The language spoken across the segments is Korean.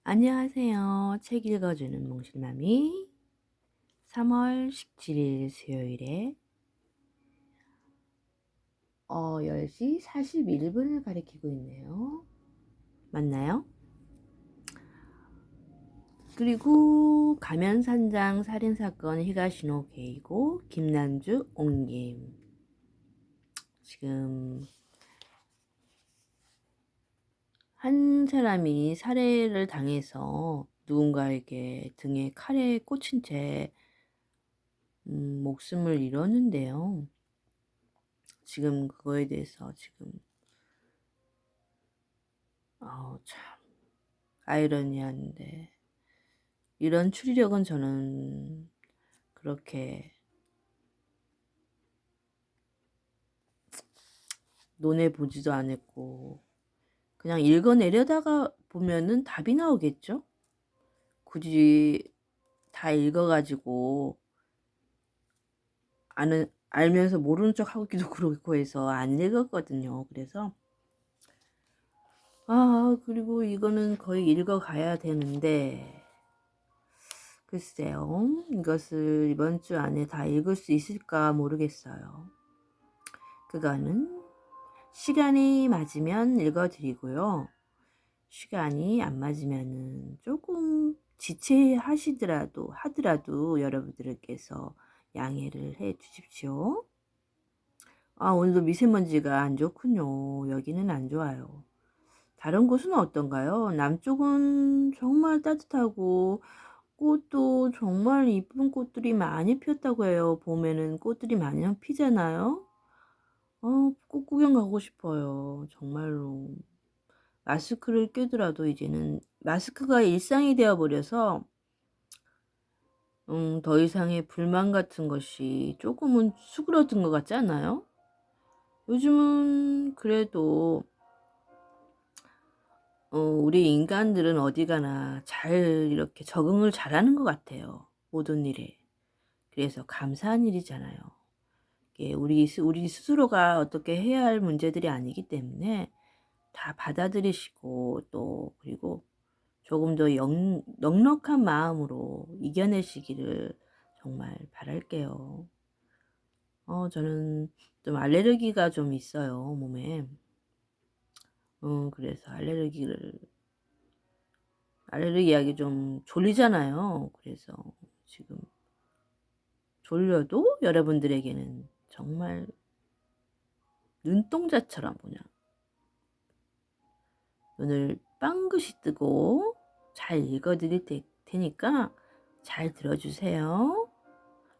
안녕하세요. 책 읽어주는 몽실맘이 3월 17일 수요일에 10시 41분을 가리키고 있네요. 맞나요? 그리고 가면산장 살인사건 히가시노 게이고 김난주 옹김. 지금 한 사람이 살해를 당해서 누군가에게 등에 칼에 꽂힌 채 목숨을 잃었는데요. 지금 그거에 대해서 지금 참 아이러니한데 이런 추리력은 저는 그렇게 논해 보지도 않았고 그냥 읽어내려다가 보면은 답이 나오겠죠? 굳이 다 읽어가지고 알면서 모르는 척 하기도 그렇고 해서 안 읽었거든요. 그래서 그리고 이거는 거의 읽어가야 되는데 글쎄요. 이것을 이번 주 안에 다 읽을 수 있을까 모르겠어요. 그거는 시간이 맞으면 읽어드리고요. 시간이 안 맞으면은 조금 하더라도 여러분들께서 양해를 해 주십시오. 오늘도 미세먼지가 안 좋군요. 여기는 안 좋아요. 다른 곳은 어떤가요? 남쪽은 정말 따뜻하고 꽃도 정말 이쁜 꽃들이 많이 피었다고 해요. 봄에는 꽃들이 많이 피잖아요. 꽃 구경 가고 싶어요. 정말로. 마스크를 껴더라도 이제는 마스크가 일상이 되어 버려서 더 이상의 불만 같은 것이 조금은 수그러든 것 같지 않아요? 요즘은 그래도 우리 인간들은 어디 가나 잘 이렇게 적응을 잘하는 것 같아요. 모든 일에. 그래서 감사한 일이잖아요. 이게 우리 스스로가 어떻게 해야 할 문제들이 아니기 때문에 다 받아들이시고 또 그리고 조금 더 넉넉한 마음으로 이겨내시기를 정말 바랄게요. 저는 좀 알레르기가 좀 있어요, 몸에. 그래서 알레르기약이 좀 졸리잖아요. 그래서 지금 졸려도 여러분들에게는 정말 눈동자처럼 그냥 눈을 빵긋이 뜨고 잘 읽어드릴 테니까 잘 들어주세요.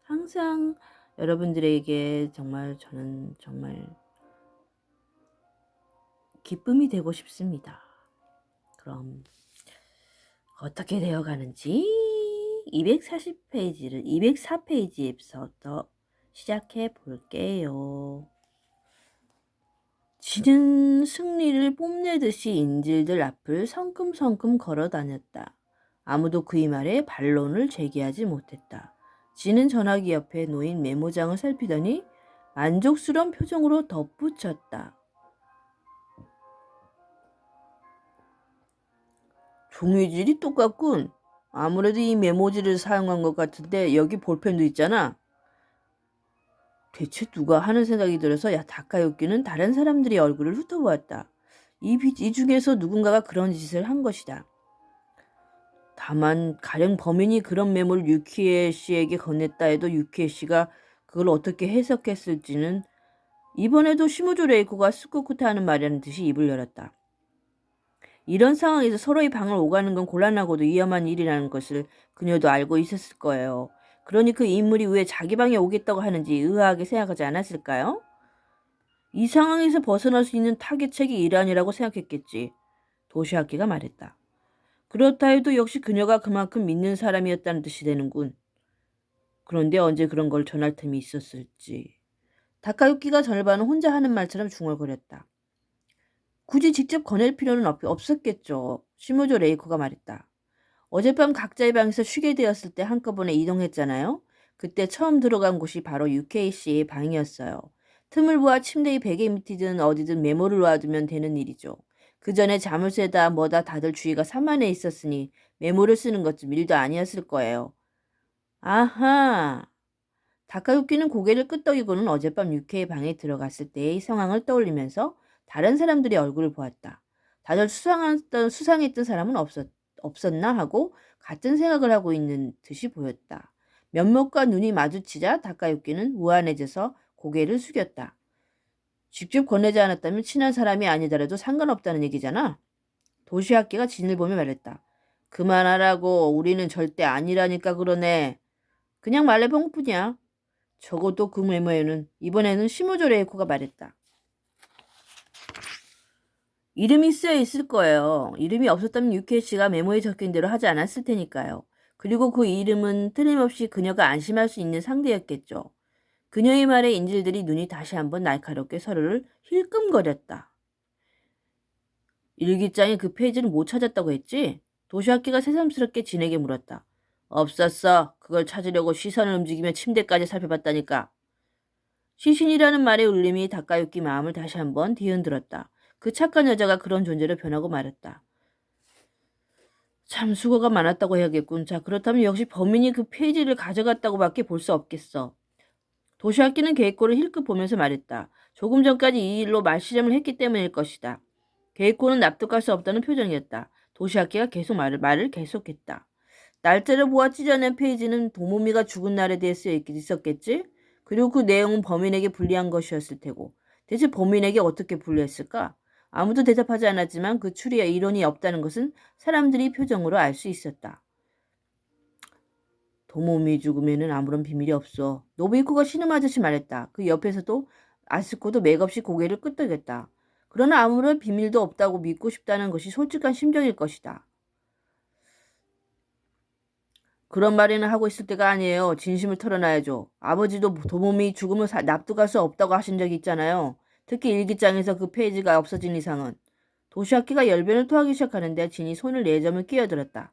항상 여러분들에게 저는 정말 기쁨이 되고 싶습니다. 그럼 어떻게 되어가는지 204페이지부터 시작해 볼게요. 지는 승리를 뽐내듯이 인질들 앞을 성큼성큼 걸어 다녔다. 아무도 그의 말에 반론을 제기하지 못했다. 지는 전화기 옆에 놓인 메모장을 살피더니 만족스러운 표정으로 덧붙였다. 종이질이 똑같군. 아무래도 이 메모지를 사용한 것 같은데 여기 볼펜도 있잖아. 대체 누가 하는 생각이 들어서 다카유키는 다른 사람들의 얼굴을 훑어보았다. 이 중에서 누군가가 그런 짓을 한 것이다. 다만 가령 범인이 그런 메모를 유키에 씨에게 건넸다 해도 유키에 씨가 그걸 어떻게 해석했을지는 이번에도 시무조 레이코가 스쿠쿠타 하는 말이라는 듯이 입을 열었다. 이런 상황에서 서로의 방을 오가는 건 곤란하고도 위험한 일이라는 것을 그녀도 알고 있었을 거예요. 그러니 그 인물이 왜 자기 방에 오겠다고 하는지 의아하게 생각하지 않았을까요? 이 상황에서 벗어날 수 있는 타개책이 이란이라고 생각했겠지. 도시아키가 말했다. 그렇다 해도 역시 그녀가 그만큼 믿는 사람이었다는 뜻이 되는군. 그런데 언제 그런 걸 전할 틈이 있었을지. 다카유키가 전반은 혼자 하는 말처럼 중얼거렸다. 굳이 직접 거낼 필요는 없었겠죠. 시모조 레이코가 말했다. 어젯밤 각자의 방에서 쉬게 되었을 때 한꺼번에 이동했잖아요. 그때 처음 들어간 곳이 바로 UKC의 방이었어요. 틈을 보아 침대의 베개 밑이든 어디든 메모를 놔두면 되는 일이죠. 그 전에 자물쇠다 뭐다 다들 주의가 산만해 있었으니 메모를 쓰는 것쯤 일도 아니었을 거예요. 아하. 다카유키는 고개를 끄덕이고는 어젯밤 유케의 방에 들어갔을 때의 상황을 떠올리면서 다른 사람들의 얼굴을 보았다. 다들 수상했던 사람은 없었나 하고 같은 생각을 하고 있는 듯이 보였다. 면목과 눈이 마주치자 다카유키는 우아해져서 고개를 숙였다. 직접 건네지 않았다면 친한 사람이 아니더라도 상관없다는 얘기잖아. 도시학기가 진을 보며 말했다. 그만하라고. 우리는 절대 아니라니까 그러네. 그냥 말해본 것뿐이야. 적어도 그 메모에는 이번에는 시무조 레이코가 말했다. 이름이 쓰여 있을 거예요. 이름이 없었다면 유케 씨가 메모에 적힌 대로 하지 않았을 테니까요. 그리고 그 이름은 틀림없이 그녀가 안심할 수 있는 상대였겠죠. 그녀의 말에 인질들이 눈이 다시 한번 날카롭게 서로를 힐끔거렸다. 일기장에 그 페이지를 못 찾았다고 했지? 도시학기가 새삼스럽게 진에게 물었다. 없었어. 그걸 찾으려고 시선을 움직이며 침대까지 살펴봤다니까. 시신이라는 말의 울림이 다카유키 마음을 다시 한번 뒤흔들었다. 그 착한 여자가 그런 존재로 변하고 말았다. 참 수고가 많았다고 해야겠군. 자, 그렇다면 역시 범인이 그 페이지를 가져갔다고 밖에 볼 수 없겠어. 도시학기는 게이코를 힐끗 보면서 말했다. 조금 전까지 이 일로 말씨름을 했기 때문일 것이다. 게이코는 납득할 수 없다는 표정이었다. 도시학기가 계속 말을 계속했다. 날짜를 보아 찢어낸 페이지는 도모미가 죽은 날에 대해 쓰여 있었겠지? 그리고 그 내용은 범인에게 불리한 것이었을 테고 대체 범인에게 어떻게 불리했을까? 아무도 대답하지 않았지만 그 추리에 이론이 없다는 것은 사람들이 표정으로 알 수 있었다. 도모미 죽음에는 아무런 비밀이 없어. 노부이코가 신음하듯이 말했다. 그 옆에서도 아스코도 맥없이 고개를 끄덕였다. 그러나 아무런 비밀도 없다고 믿고 싶다는 것이 솔직한 심정일 것이다. 그런 말이나 하고 있을 때가 아니에요. 진심을 털어놔야죠. 아버지도 도모미 죽음을 납득할 수 없다고 하신 적이 있잖아요. 특히 일기장에서 그 페이지가 없어진 이상은. 도시아키가 열변을 토하기 시작하는데 진이 손을 내저으며 끼어들었다.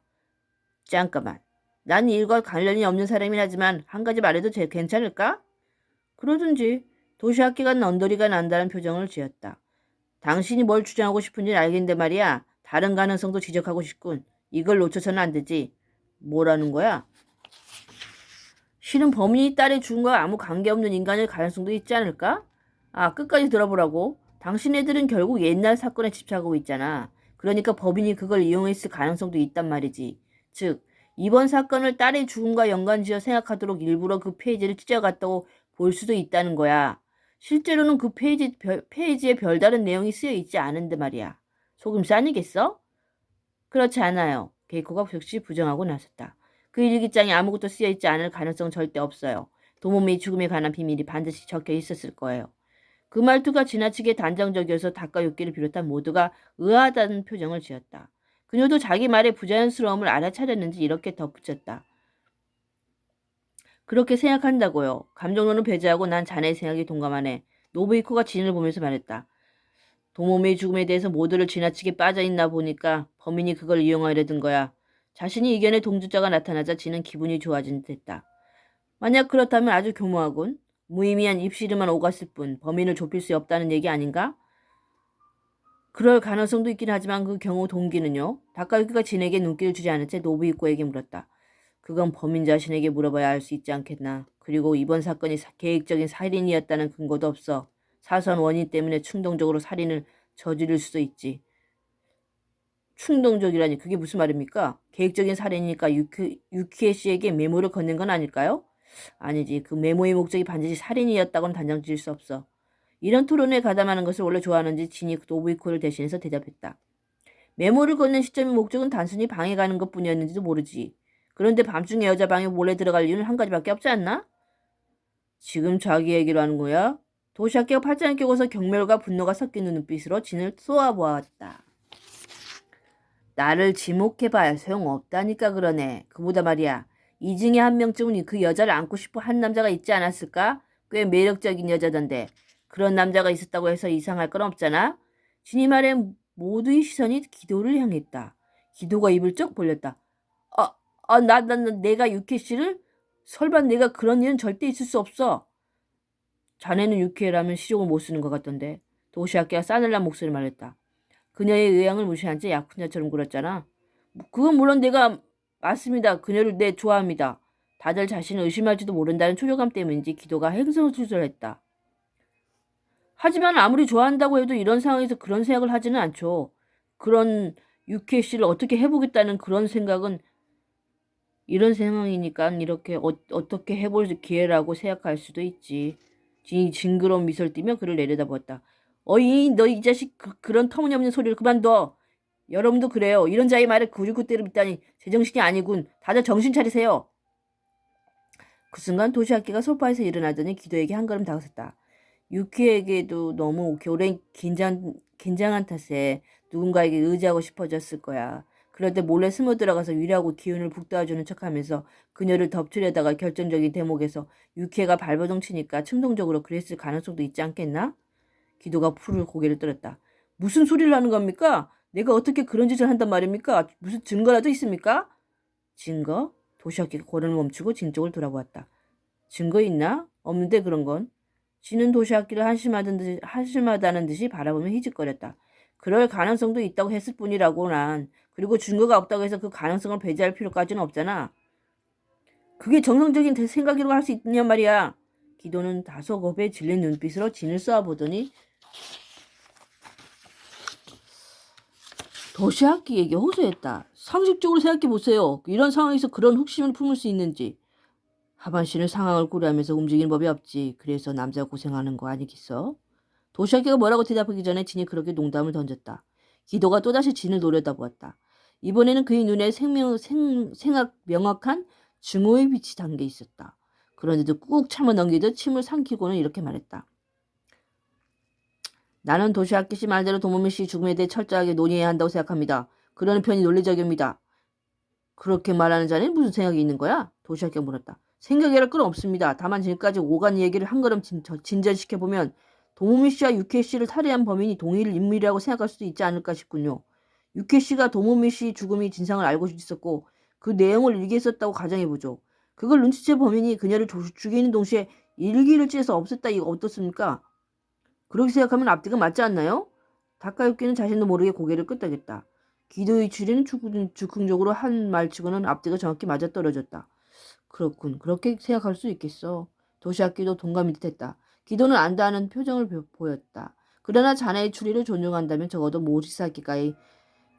잠깐만. 난 일과 관련이 없는 사람이라지만 한 가지 말해도 괜찮을까? 그러든지. 도시아키가 넌더리가 난다는 표정을 지었다. 당신이 뭘 주장하고 싶은지 알겠는데 말이야. 다른 가능성도 지적하고 싶군. 이걸 놓쳐서는 안 되지. 뭐라는 거야? 실은 범인이 딸의 죽음과 아무 관계없는 인간일 가능성도 있지 않을까? 아, 끝까지 들어보라고. 당신네들은 결국 옛날 사건에 집착하고 있잖아. 그러니까 범인이 그걸 이용했을 가능성도 있단 말이지. 즉, 이번 사건을 딸의 죽음과 연관지어 생각하도록 일부러 그 페이지를 찢어갔다고 볼 수도 있다는 거야. 실제로는 그 페이지에 별다른 내용이 쓰여 있지 않은데 말이야. 속임수 아니겠어? 그렇지 않아요. 게이코가 역시 부정하고 나섰다. 그 일기장에 아무것도 쓰여 있지 않을 가능성은 절대 없어요. 도모미 죽음에 관한 비밀이 반드시 적혀 있었을 거예요. 그 말투가 지나치게 단정적이어서 다카유키를 비롯한 모두가 의아하다는 표정을 지었다. 그녀도 자기 말의 부자연스러움을 알아차렸는지 이렇게 덧붙였다. 그렇게 생각한다고요. 감정론은 배제하고 난 자네의 생각에 동감하네. 노부이코가 진을 보면서 말했다. 도모미의 죽음에 대해서 모두를 지나치게 빠져있나 보니까 범인이 그걸 이용하려던 거야. 자신이 이견의 동조자가 나타나자 지는 기분이 좋아진 듯했다. 만약 그렇다면 아주 교묘하군. 무의미한 입씨름만 오갔을 뿐 범인을 좁힐 수 없다는 얘기 아닌가? 그럴 가능성도 있긴 하지만 그 경우 동기는요? 다카유키가 진에게 눈길을 주지 않은 채 노부이코에게 물었다. 그건 범인 자신에게 물어봐야 알 수 있지 않겠나. 그리고 이번 사건이 계획적인 살인이었다는 근거도 없어. 사소한 원인 때문에 충동적으로 살인을 저지를 수도 있지. 충동적이라니 그게 무슨 말입니까? 계획적인 살인이니까 유키에 씨에게 메모를 건넨 건 아닐까요? 아니지. 그 메모의 목적이 반드시 살인이었다고는 단정 지을 수 없어. 이런 토론에 가담하는 것을 원래 좋아하는지 진이 노부이코를 대신해서 대답했다. 메모를 건넨 시점의 목적은 단순히 방에 가는 것뿐이었는지도 모르지. 그런데 밤중에 여자 방에 몰래 들어갈 이유는 한 가지밖에 없지 않나? 지금 자기 얘기로 하는 거야? 도시학기가 팔짱을 끼고서 경멸과 분노가 섞인 눈빛으로 진을 쏘아보았다. 나를 지목해봐야 소용없다니까 그러네. 그보다 말이야. 이 중에 한 명쯤은 그 여자를 안고 싶어 한 남자가 있지 않았을까? 꽤 매력적인 여자던데. 그런 남자가 있었다고 해서 이상할 건 없잖아? 진이 말에 모두의 시선이 기도를 향했다. 기도가 입을 쩍 벌렸다. 내가 유케 씨를? 설마 내가 그런 일은 절대 있을 수 없어. 자네는 유케라면 시종을 못 쓰는 것 같던데. 도시학기가 싸늘한 목소리를 말했다. 그녀의 의향을 무시한 채 약혼자처럼 굴었잖아. 그건 물론 내가 맞습니다. 그녀를 좋아합니다. 다들 자신을 의심할지도 모른다는 초조감 때문인지 기도가 행성수술했다. 하지만 아무리 좋아한다고 해도 이런 상황에서 그런 생각을 하지는 않죠. 그런 유케 씨를 어떻게 해보겠다는 그런 생각은 이런 상황이니까 이렇게 어떻게 해볼 기회라고 생각할 수도 있지. 진이 징그러운 미소를 띠며 그를 내려다보았다. 어이, 너 이 자식 그런 터무니없는 소리를 그만둬. 여러분도 그래요. 이런 자의 말에 구리구대를 믿다니 제정신이 아니군. 다들 정신 차리세요. 그 순간 도시아키가 소파에서 일어나더니 기도에게 한 걸음 다가섰다. 유키에게도 너무 오랜 긴장한 탓에 누군가에게 의지하고 싶어졌을 거야. 그럴 때 몰래 스며 들어가서 위로하고 기운을 북돋아주는 척하면서 그녀를 덮치려다가 결정적인 대목에서 유키가 발버둥 치니까 충동적으로 그랬을 가능성도 있지 않겠나? 기도가 푸르 고개를 떨었다. 무슨 소리를 하는 겁니까? 내가 어떻게 그런 짓을 한단 말입니까? 무슨 증거라도 있습니까? 증거? 도시아키가 걸음을 멈추고 진 쪽을 돌아보았다. 증거 있나? 없는데 그런 건. 지는 도시아키를 한심하다는 듯이 바라보며 희직거렸다. 그럴 가능성도 있다고 했을 뿐이라고 난. 그리고 증거가 없다고 해서 그 가능성을 배제할 필요까지는 없잖아. 그게 정상적인 생각이라고 할 수 있냔 말이야. 기도는 다소 겁에 질린 눈빛으로 진을 쏘아보더니 도시아키에게 호소했다. 상식적으로 생각해보세요. 이런 상황에서 그런 혹심을 품을 수 있는지. 하반신은 상황을 고려하면서 움직이는 법이 없지. 그래서 남자가 고생하는 거 아니겠어? 도시아키가 뭐라고 대답하기 전에 진이 그렇게 농담을 던졌다. 기도가 또다시 진을 노려다보았다. 이번에는 그의 눈에 생각 명확한 증오의 빛이 담겨 있었다. 그런데도 꾹 참아 넘기듯 침을 삼키고는 이렇게 말했다. 나는 도시아키 씨 말대로 도모미 씨 죽음에 대해 철저하게 논의해야 한다고 생각합니다. 그러는 편이 논리적입니다. 그렇게 말하는 자는 무슨 생각이 있는 거야? 도시아키가 물었다. 생각이랄 건 없습니다. 다만 지금까지 오간 얘기를 한 걸음 진전시켜보면 도모미 씨와 유케 씨를 살해한 범인이 동일 인물이라고 생각할 수도 있지 않을까 싶군요. 유케 씨가 도모미 씨 죽음의 진상을 알고 있었고 그 내용을 일기에 썼다고 가정해보죠. 그걸 눈치챈 범인이 그녀를 죽이는 동시에 일기를 째서 없앴다 이거 어떻습니까? 그렇게 생각하면 앞뒤가 맞지 않나요? 다카유키는 자신도 모르게 고개를 끄덕였다. 기도의 추리는 즉흥적으로 한 말치고는 앞뒤가 정확히 맞아떨어졌다. 그렇군. 그렇게 생각할 수 있겠어. 도시아키도 동감이 듯했다. 기도는 안다는 표정을 보였다. 그러나 자네의 추리를 존중한다면 적어도 모리사키가의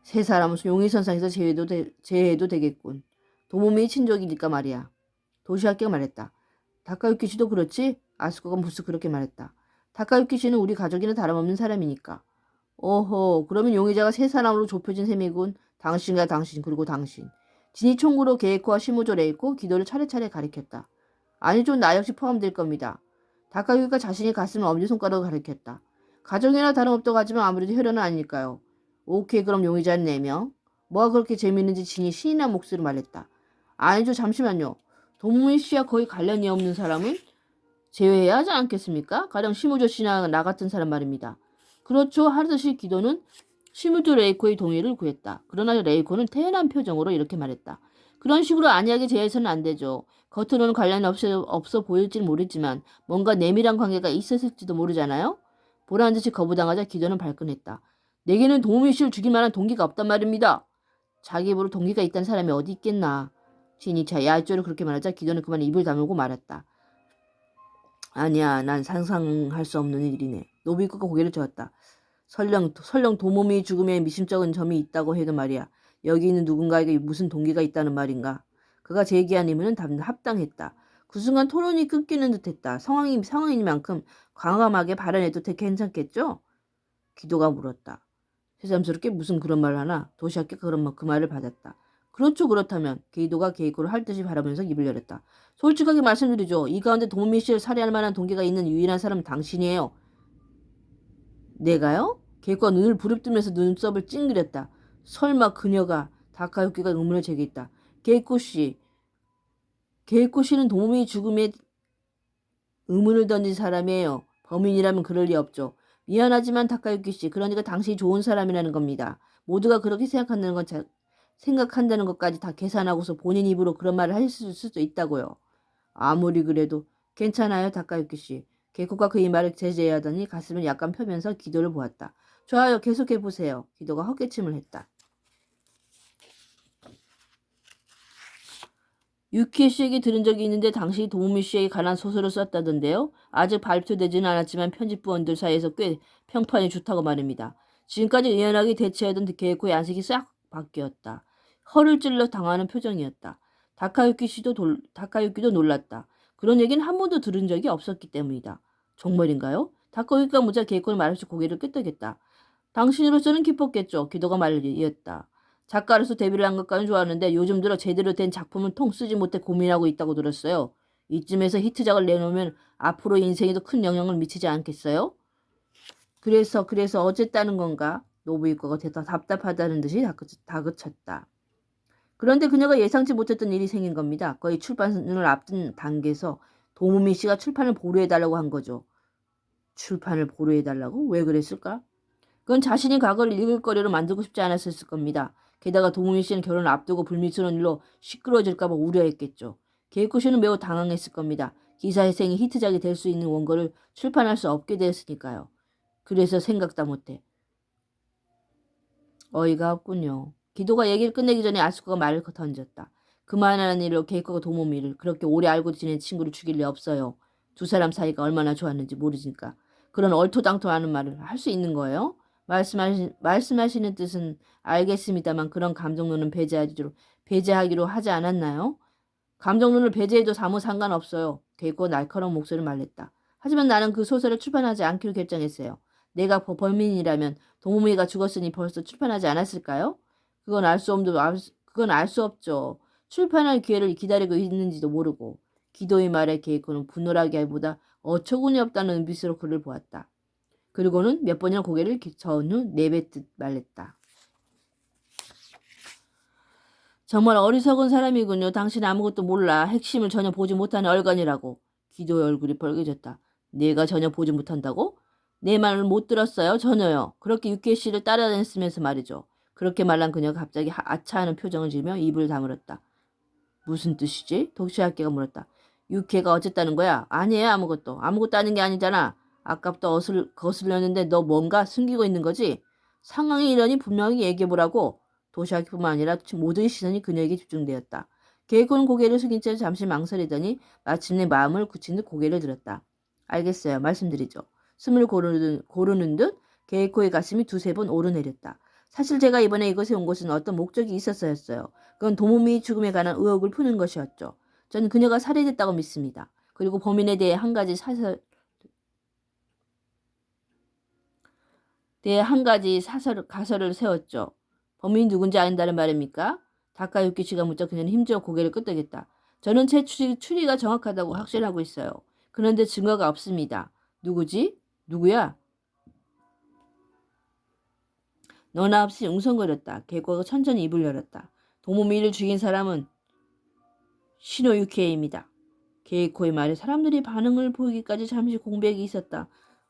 세 사람은 용의선상에서 제외해도 되겠군. 도모미의 친족이니까 말이야. 도시아키가 말했다. 다카유키 씨도 그렇지? 아스코가 무슨 그렇게 말했다. 다카유키 씨는 우리 가족이나 다름없는 사람이니까. 어허, 그러면 용의자가 세 사람으로 좁혀진 셈이군. 당신과 당신, 그리고 당신. 진이 총구로 게이코와 시무조 레이코, 기도를 차례차례 가리켰다. 아니죠, 나 역시 포함될 겁니다. 다카유키가 자신의 가슴을 엄지손가락으로 가리켰다. 가족이나 다름없다고 하지만 아무래도 혈연은 아닐까요? 오케이, 그럼 용의자는 4명. 뭐가 그렇게 재밌는지 진이 신이 난 목소리로 말했다. 아니죠, 잠시만요. 도무미 씨와 거의 관련이 없는 사람은 제외해야 하지 않겠습니까? 가령 시무조 씨나 나 같은 사람 말입니다. 그렇죠. 하듯이 기도는 시무조 레이코의 동의를 구했다. 그러나 레이코는 태연한 표정으로 이렇게 말했다. 그런 식으로 안이하게 제외해서는 안 되죠. 겉으로는 관련이 없어 보일지는 모르지만 뭔가 내밀한 관계가 있었을지도 모르잖아요. 보라는 듯이 거부당하자 기도는 발끈했다. 내게는 도우미 씨를 죽일 만한 동기가 없단 말입니다. 자기 입으로 동기가 있다는 사람이 어디 있겠나. 진이차 야조를 그렇게 말하자 기도는 그만 입을 다물고 말았다. 아니야, 난 상상할 수 없는 일이네. 노비꾸가 고개를 저었다. 설령 도모미의 죽음에 미심쩍은 점이 있다고 해도 말이야. 여기 있는 누군가에게 무슨 동기가 있다는 말인가. 그가 제기한 의문은 합당했다. 그 순간 토론이 끊기는 듯했다. 상황이니만큼 과감하게 발언해도 되게 괜찮겠죠? 기도가 물었다. 새삼스럽게 무슨 그런 말을 하나? 도시아키가 그 말을 받았다. 그렇죠. 그렇다면 게이도가 게이코를 할 듯이 바라보면서 입을 열었다. 솔직하게 말씀드리죠. 이 가운데 도미 씨를 살해할 만한 동기가 있는 유일한 사람은 당신이에요. 내가요? 게이코가 눈을 부릅뜨면서 눈썹을 찡그렸다. 설마 그녀가 다카유키가 의문을 제기했다. 게이코 씨는 도미 죽음에 의문을 던진 사람이에요. 범인이라면 그럴 리 없죠. 미안하지만 다카유키 씨, 그러니까 당신이 좋은 사람이라는 겁니다. 모두가 그렇게 생각한다는 것까지 다 계산하고서 본인 입으로 그런 말을 했을 수도 있다고요. 아무리 그래도 괜찮아요, 다카유키 씨. 개코가 그의 말을 제재하더니 가슴을 약간 펴면서 기도를 보았다. 좋아요. 계속해보세요. 기도가 헛기침을 했다. 유키에 씨에게 들은 적이 있는데 당시 도우미 씨에게 관한 소설을 썼다던데요. 아직 발표되지는 않았지만 편집부원들 사이에서 꽤 평판이 좋다고 말입니다. 지금까지 의연하게 대처하던 게이코의 안색이 싹 바뀌었다. 허를 찔러 당하는 표정이었다. 다카유키도 놀랐다. 그런 얘기는 한 번도 들은 적이 없었기 때문이다. 정말인가요? 다카유키가 묻자 게이코는 말없이 고개를 끄덕였다. 당신으로서는 기뻤겠죠. 기도가 말을 이었다. 작가로서 데뷔를 한 것까지는 좋았는데 요즘 들어 제대로 된 작품을 통 쓰지 못해 고민하고 있다고 들었어요. 이쯤에서 히트작을 내놓으면 앞으로 인생에도 큰 영향을 미치지 않겠어요? 그래서 어쨌다는 건가? 노부이코가 대다 답답하다는 듯이 다그쳤다. 그런데 그녀가 예상치 못했던 일이 생긴 겁니다. 거의 출판을 앞둔 단계에서 도무미 씨가 출판을 보류해달라고 한 거죠. 출판을 보류해달라고? 왜 그랬을까? 그건 자신이 과거를 읽을 거리로 만들고 싶지 않았을 겁니다. 게다가 도무미 씨는 결혼을 앞두고 불미스러운 일로 시끄러워질까봐 우려했겠죠. 게이코 씨는 매우 당황했을 겁니다. 기사 회생이 히트작이 될 수 있는 원고를 출판할 수 없게 되었으니까요. 그래서 생각도 못해. 어이가 없군요. 기도가 얘기를 끝내기 전에 아스코가 말을 던졌다. 그만한 일로 게이코가 도모미를 그렇게 오래 알고 지낸 친구를 죽일 리 없어요. 두 사람 사이가 얼마나 좋았는지 모르니까. 그런 얼토당토하는 말을 할 수 있는 거예요? 말씀하시는 뜻은 알겠습니다만 그런 감정론은 배제하기로 하지 않았나요? 감정론을 배제해도 아무 상관없어요. 게이코가 날카로운 목소리를 말했다. 하지만 나는 그 소설을 출판하지 않기로 결정했어요. 내가 범인이라면 동무이가 죽었으니 벌써 출판하지 않았을까요? 그건 알 수 없죠. 출판할 기회를 기다리고 있는지도 모르고. 기도의 말에 게이코는 분노라기 보다 어처구니 없다는 눈빛으로 그를 보았다. 그리고는 몇 번이나 고개를 저은 후 내뱉듯 말했다. 정말 어리석은 사람이군요. 당신 아무것도 몰라. 핵심을 전혀 보지 못하는 얼간이라고. 기도의 얼굴이 벌개졌다. 내가 전혀 보지 못한다고? 내 말을 못 들었어요. 전혀요. 그렇게 유키에 씨를 따라다녔으면서 말이죠. 그렇게 말한 그녀가 갑자기 아차하는 표정을 지으며 입을 다물었다. 무슨 뜻이지? 독시학계가 물었다. 유키가 어쨌다는 거야? 아니에요. 아무것도 하는 게 아니잖아. 아까부터 거슬렸는데 너 뭔가 숨기고 있는 거지? 상황이 이러니 분명히 얘기해보라고. 도시아키뿐만 아니라 모든 시선이 그녀에게 집중되었다. 게이코는 고개를 숙인 채 잠시 망설이더니 마침내 마음을 굳힌 듯 고개를 들었다. 알겠어요. 말씀드리죠. 숨을 고르는 듯 게이코의 가슴이 두세 번 오르내렸다. 사실 제가 이번에 이곳에 온 것은 어떤 목적이 있었어였어요. 그건 도무미 죽음에 관한 의혹을 푸는 것이었죠. 저는 그녀가 살해됐다고 믿습니다. 그리고 범인에 대해 가설을 세웠죠. 범인이 누군지 안다는 말입니까? 다카유키 씨가 묻자 그녀는 힘주어 고개를 끄덕였다. 저는 제 추리가 정확하다고 확신하고 있어요. 그런데 증거가 없습니다. 누구지? 누구야? 너나 없이 웅성거렸다. 개코가 천천히 입을 열었다. 도모미를 죽인 사람은 시노유키에입니다. 게이코의 말에 사람들이 반응을 보이기까지 잠시 공백이 있었다.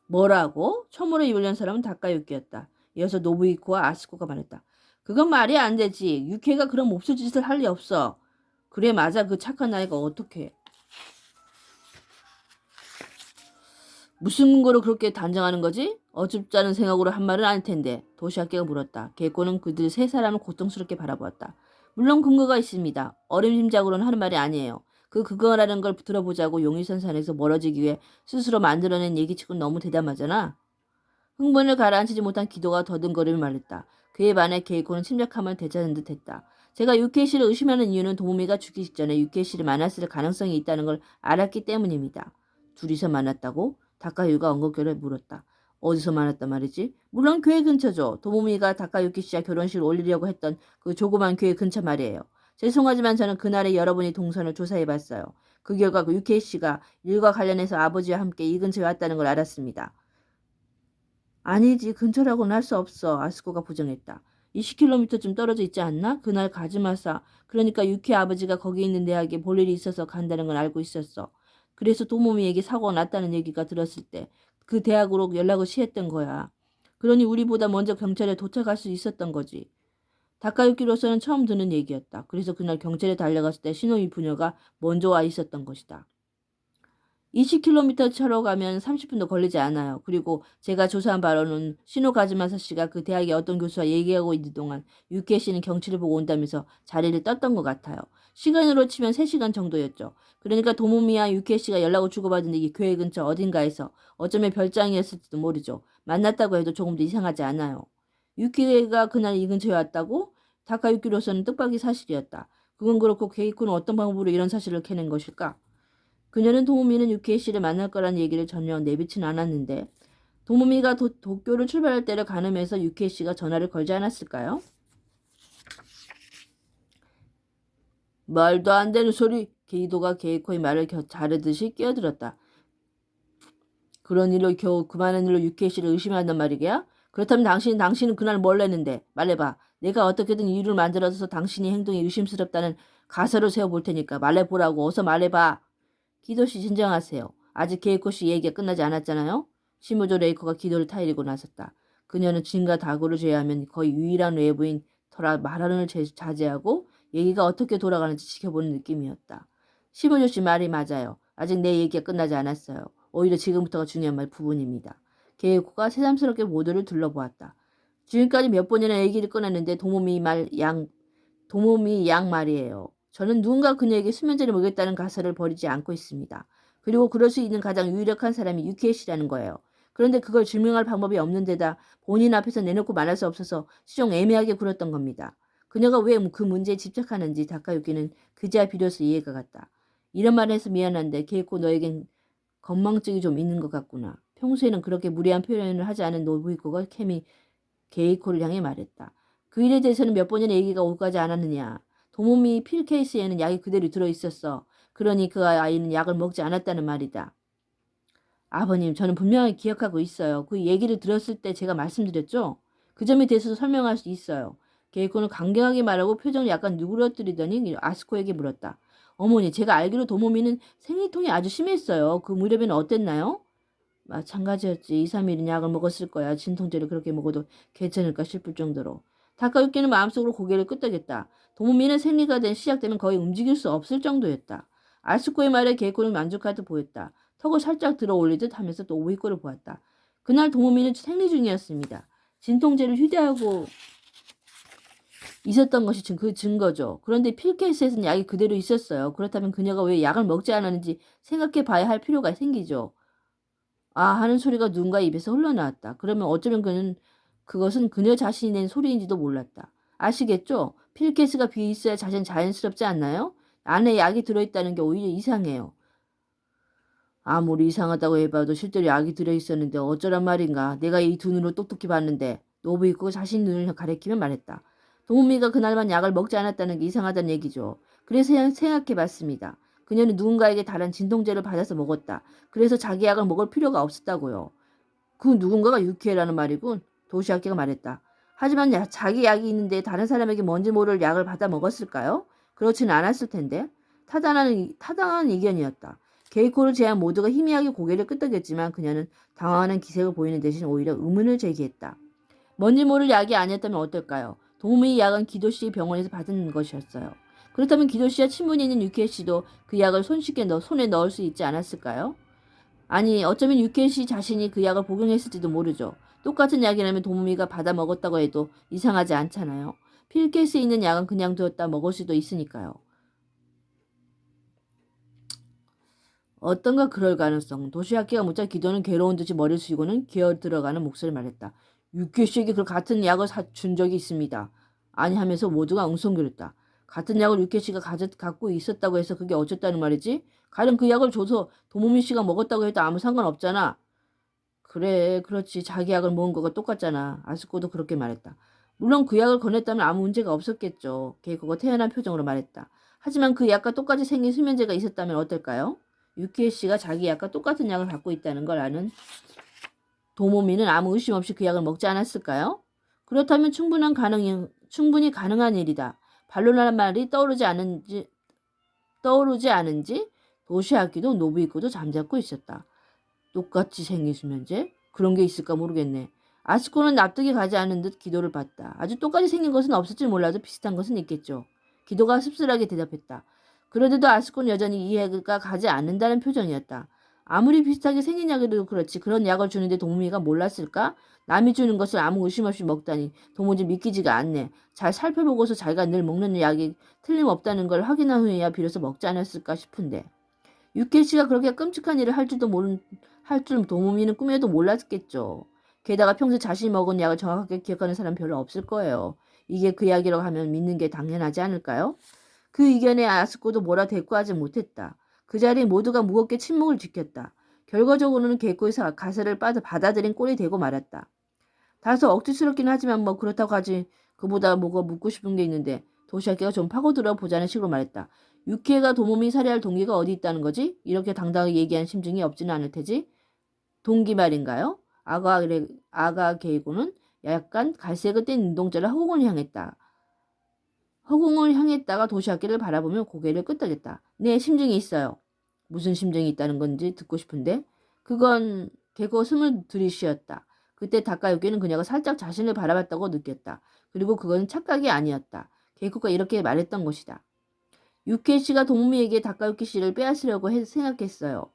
뭐라고? 처음으로 입을 연 사람은 다카유키였다. 이어서 노부이코와 아스코가 말했다. 그건 말이 안 되지. 유키가 그런 몹쓸 짓을 할 리 없어. 그래 맞아. 그 착한 아이가 어떻게. 무슨 근거로 그렇게 단정하는 거지? 어줍잖은 생각으로 한 말은 아닐 텐데. 도시학계가 물었다. 게이코는 그들 세 사람을 고통스럽게 바라보았다. 물론 근거가 있습니다. 어림짐작으로는 하는 말이 아니에요. 그 그거라는 걸 들어보자고 용의선산에서 멀어지기 위해 스스로 만들어낸 얘기치고는 너무 대담하잖아. 흥분을 가라앉히지 못한 기도가 더듬거리며 말했다. 그에 반해 게이코는 침착함을 되찾은 듯했다. 제가 유케이 씨를 의심하는 이유는 도무미가 죽기 직전에 유케이 씨를 만났을 가능성이 있다는 걸 알았기 때문입니다. 둘이서 만났다고? 다카유가 엉겁결에 물었다. 어디서 만났단 말이지? 물론 교회 근처죠. 도무미가 다카유키 씨와 결혼식을 올리려고 했던 그 조그만 교회 근처 말이에요. 죄송하지만 저는 그날에 여러분이 동선을 조사해봤어요. 그 결과 그 유케이 씨가 일과 관련해서 아버지와 함께 이 근처에 왔다는 걸 알았습니다. 아니지. 근처라고는 할 수 없어. 아스코가 부정했다. 20km쯤 떨어져 있지 않나? 그날 가즈마사. 그러니까 유키 아버지가 거기 있는 대학에 볼 일이 있어서 간다는 건 알고 있었어. 그래서 도모미에게 사고가 났다는 얘기가 들었을 때 그 대학으로 연락을 시했던 거야. 그러니 우리보다 먼저 경찰에 도착할 수 있었던 거지. 다카유키로서는 처음 듣는 얘기였다. 그래서 그날 경찰에 달려갔을 때 시노이 부녀가 먼저 와 있었던 것이다. 20km 차로 가면 30분도 걸리지 않아요. 그리고 제가 조사한 바로는 시노가즈마사 씨가 그 대학의 어떤 교수와 얘기하고 있는 동안 유키에 씨는 경치를 보고 온다면서 자리를 떴던 것 같아요. 시간으로 치면 3시간 정도였죠. 그러니까 도모미와 유키에 씨가 연락을 주고받은 이 교회 근처 어딘가에서 어쩌면 별장이었을지도 모르죠. 만났다고 해도 조금도 이상하지 않아요. 유키가 그날 이 근처에 왔다고? 다카유키로서는 뜻밖의 사실이었다. 그건 그렇고 케이코는 어떤 방법으로 이런 사실을 캐낸 것일까? 그녀는 도모미는 유키에 씨를 만날 거란 얘기를 전혀 내비치는 않았는데 도모미가 도쿄를 출발할 때를 가늠해서 유키에 씨가 전화를 걸지 않았을까요? 말도 안 되는 소리. 게이도가 게이코의 말을 자르듯이 끼어들었다. 그런 일로 겨우 그만한 일로 유키에 씨를 의심한단 말이야? 그렇다면 당신은 그날 뭘 했는데? 말해봐. 내가 어떻게든 이유를 만들어서 당신이 행동이 의심스럽다는 가설을 세워볼 테니까 말해보라고. 어서 말해봐. 기도씨 진정하세요. 아직 게이코씨 얘기가 끝나지 않았잖아요. 시무조 레이코가 기도를 타이르고 나섰다. 그녀는 진과 다구를 제외하면 거의 유일한 외부인 터라 말하는 자제하고 얘기가 어떻게 돌아가는지 지켜보는 느낌이었다. 시무조씨 말이 맞아요. 아직 내 얘기가 끝나지 않았어요. 오히려 지금부터가 중요한 부분입니다. 게이코가 새삼스럽게 모두를 둘러보았다. 지금까지 몇 번이나 얘기를 꺼냈는데 도모미 양 말이에요. 저는 누군가 그녀에게 수면제를 먹였다는 가설을 버리지 않고 있습니다. 그리고 그럴 수 있는 가장 유력한 사람이 유키에 씨라는 거예요. 그런데 그걸 증명할 방법이 없는 데다 본인 앞에서 내놓고 말할 수 없어서 시종 애매하게 굴었던 겁니다. 그녀가 왜 그 문제에 집착하는지 다카유키는 그제야 비로소 이해가 갔다. 이런 말을 해서 미안한데 케이코 너에겐 건망증이 좀 있는 것 같구나. 평소에는 그렇게 무례한 표현을 하지 않은 노부이코가 게이코를 향해 말했다. 그 일에 대해서는 몇 번이나 얘기가 오가지 않았느냐. 도모미 필 케이스에는 약이 그대로 들어있었어. 그러니 그 아이는 약을 먹지 않았다는 말이다. 아버님, 저는 분명히 기억하고 있어요. 그 얘기를 들었을 때 제가 말씀드렸죠? 그 점에 대해서도 설명할 수 있어요. 게이코는 강경하게 말하고 표정을 약간 누그러뜨리더니 아스코에게 물었다. 어머니, 제가 알기로 도모미는 생리통이 아주 심했어요. 그 무렵에는 어땠나요? 마찬가지였지. 2, 3일은 약을 먹었을 거야. 진통제를 그렇게 먹어도 괜찮을까 싶을 정도로. 다카유키는 마음속으로 고개를 끄덕였다. 도모미는 생리가 시작되면 거의 움직일 수 없을 정도였다. 아스코의 말에 게이코는 만족하듯 보였다. 턱을 살짝 들어 올리듯 하면서 또 오이코를 보았다. 그날 도모미는 생리 중이었습니다. 진통제를 휴대하고 있었던 것이 그 증거죠. 그런데 필케이스에서는 약이 그대로 있었어요. 그렇다면 그녀가 왜 약을 먹지 않았는지 생각해 봐야 할 필요가 생기죠. 아 하는 소리가 누군가 입에서 흘러나왔다. 그러면 어쩌면 그것은 그녀 자신이 낸 소리인지도 몰랐다. 아시겠죠? 필케이스가 비어 있어야 자연스럽지 않나요? 안에 약이 들어있다는 게 오히려 이상해요. 아무리 이상하다고 해봐도 실제로 약이 들어있었는데 어쩌란 말인가. 내가 이 두 눈으로 똑똑히 봤는데. 노부이코가 자신 눈을 가리키며 말했다. 도우미가 그날만 약을 먹지 않았다는 게 이상하다는 얘기죠. 그래서 생각해봤습니다. 그녀는 누군가에게 다른 진통제를 받아서 먹었다. 그래서 자기 약을 먹을 필요가 없었다고요. 그 누군가가 유키에라는 말이군. 도시아키가 말했다. 하지만 자기 약이 있는데 다른 사람에게 뭔지 모를 약을 받아 먹었을까요? 그렇지는 않았을 텐데. 타당한 의견이었다. 게이코를 제한 모두가 희미하게 고개를 끄덕였지만 그녀는 당황하는 기색을 보이는 대신 오히려 의문을 제기했다. 뭔지 모를 약이 아니었다면 어떨까요? 도우미의 약은 기도씨 병원에서 받은 것이었어요. 그렇다면 기도씨와 친분이 있는 유키에 씨도 그 약을 손쉽게 손에 넣을 수 있지 않았을까요? 아니 어쩌면 유키에 씨 자신이 그 약을 복용했을지도 모르죠. 똑같은 약이라면 도우미가 받아 먹었다고 해도 이상하지 않잖아요. 필케이스에 있는 약은 그냥 두었다 먹을 수도 있으니까요. 어떤가 그럴 가능성. 도시아키가 묻자 기도는 괴로운 듯이 머리를 숙이고는 기어 들어가는 목소리를 말했다. 유키 씨에게 그 같은 약을 준 적이 있습니다. 아니 하면서 모두가 웅성거렸다. 같은 약을 유키 씨가 갖고 있었다고 해서 그게 어쨌다는 말이지? 가령 그 약을 줘서 도모미 씨가 먹었다고 해도 아무 상관없잖아. 그래, 그렇지. 자기 약을 먹은 거가 똑같잖아. 아스코도 그렇게 말했다. 물론 그 약을 권했다면 아무 문제가 없었겠죠. 케이코가 태연한 표정으로 말했다. 하지만 그 약과 똑같이 생긴 수면제가 있었다면 어떨까요? 유키에 씨가 자기 약과 똑같은 약을 갖고 있다는 걸 아는 도모미는 아무 의심 없이 그 약을 먹지 않았을까요? 그렇다면 충분히 가능한 일이다. 반론하는 말이 떠오르지 않은지 도시아키도 노부이코도 잠잡고 있었다. 똑같이 생긴 수면제? 그런 게 있을까 모르겠네. 아스코는 납득이 가지 않은 듯 기도를 봤다. 아주 똑같이 생긴 것은 없을지 몰라도 비슷한 것은 있겠죠. 기도가 씁쓸하게 대답했다. 그런데도 아스코는 여전히 이해가 가지 않는다는 표정이었다. 아무리 비슷하게 생긴 약이라도 그렇지 그런 약을 주는데 도무미가 몰랐을까? 남이 주는 것을 아무 의심 없이 먹다니 도무지 믿기지가 않네. 잘 살펴보고서 자기가 늘 먹는 약이 틀림없다는 걸 확인한 후에야 비로소 먹지 않았을까 싶은데. 유케 씨가 그렇게 끔찍한 일을 할 줄 도무미는 꿈에도 몰랐겠죠. 게다가 평소 자신이 먹은 약을 정확하게 기억하는 사람 별로 없을 거예요. 이게 그 약이라고 하면 믿는 게 당연하지 않을까요? 그 의견에 아스코도 뭐라 대꾸하지 못했다. 그 자리에 모두가 무겁게 침묵을 지켰다. 결과적으로는 개코의 가설을 받아들인 꼴이 되고 말았다. 다소 억지스럽긴 하지만 뭐 그렇다고 하지 그보다 뭐가 묻고 싶은 게 있는데 도시아키가 좀 파고들어 보자는 식으로 말했다. 유키에가 도모미 살해할 동기가 어디 있다는 거지? 이렇게 당당하게 얘기한 심증이 없지는 않을 테지? 동기 말인가요? 아가 게이고는 약간 갈색을 뗀 눈동자를 허공을 향했다가 도시아키를 바라보며 고개를 끄덕였다. 네, 심증이 있어요. 무슨 심증이 있다는 건지 듣고 싶은데 그건 개코 숨을 들이쉬었다. 그때 다카유키는 그녀가 살짝 자신을 바라봤다고 느꼈다. 그리고 그건 착각이 아니었다. 개코가 이렇게 말했던 것이다. 유케 씨가 동무에게 다카유키 씨를 빼앗으려고 생각했어요.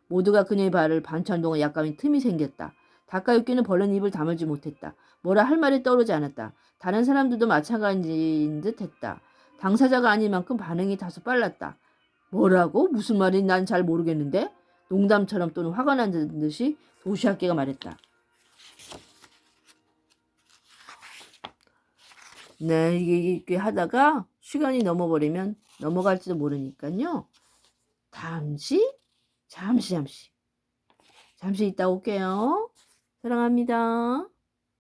모두가 그녀의 발을 반찬 동안 약간의 틈이 생겼다. 다카유키는 벌른 입을 다물지 못했다. 뭐라 할 말이 떠오르지 않았다. 다른 사람들도 마찬가지인 듯 했다. 당사자가 아닌 만큼 반응이 다소 빨랐다. 뭐라고? 무슨 말인지 난 잘 모르겠는데? 농담처럼 또는 화가 난 듯이 도시학계가 말했다. 네, 이게 하다가 시간이 넘어버리면 넘어갈지도 모르니까요. 잠시 이따 올게요. 사랑합니다.